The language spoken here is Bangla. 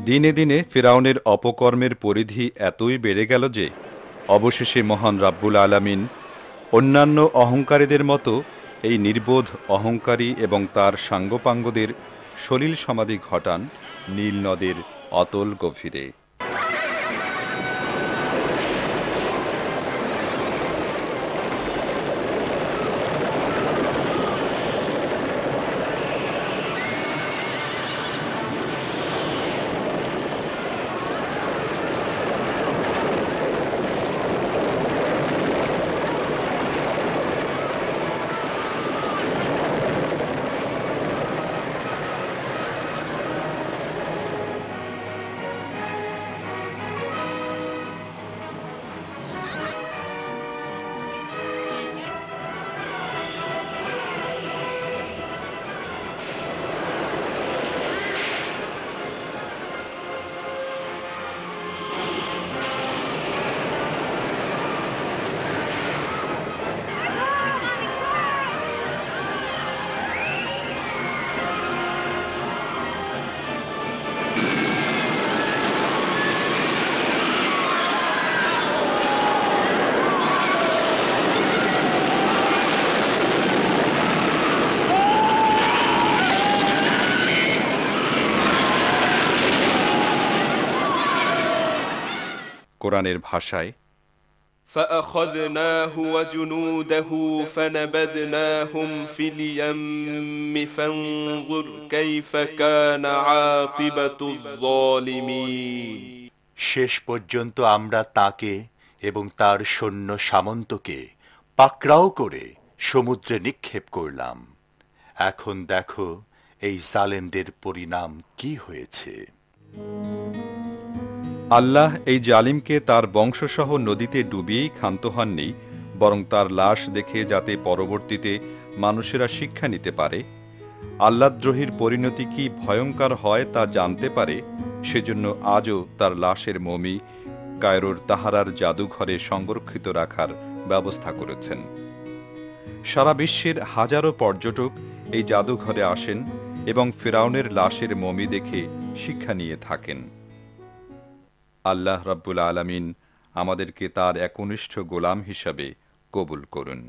দিনে দিনে ফিরআউনের অপকর্মের পরিধি এতই বেড়ে গেল যে অবশেষে মহান রাব্বুল আলামিন অন্যান্য অহংকারীদের মতো এই নির্বোধ অহংকারী এবং তার সাঙ্গপাঙ্গদের সলিল সমাধি ঘটান নীল নদের অতল গভীরে। কোরআনের ভাষায় فأخذناه وجنوده فنبذناهم في اليم فانظر كيف كان عاقبة الظالمين শেষ পর্যন্ত আমরা তাকে এবং তার সৈন্য সামন্তকে পাকড়াও করে সমুদ্রে নিক্ষেপ করলাম। এখন দেখো এই জালেমদের পরিণাম কি হয়েছে। আল্লাহ এই জালিমকে তার বংশসহ নদীতে ডুবিয়েই ক্ষান্ত হননি, বরং তার লাশ দেখে যাতে পরবর্তীতে মানুষেরা শিক্ষা নিতে পারে, আল্লাহদ্রোহীর পরিণতি কি ভয়ঙ্কর হয় তা জানতে পারে, সেজন্য আজও তার লাশের মমি কায়রোর তাহারার জাদুঘরে সংরক্ষিত রাখার ব্যবস্থা করেছেন। সারা বিশ্বের হাজারো পর্যটক এই জাদুঘরে আসেন এবং ফিরআউনের লাশের মমি দেখে শিক্ষা নিয়ে থাকেন। আল্লাহ রাব্বুল আলামিন আমাদেরকে তার একনিষ্ঠ গোলাম হিসাবে কবুল করুন।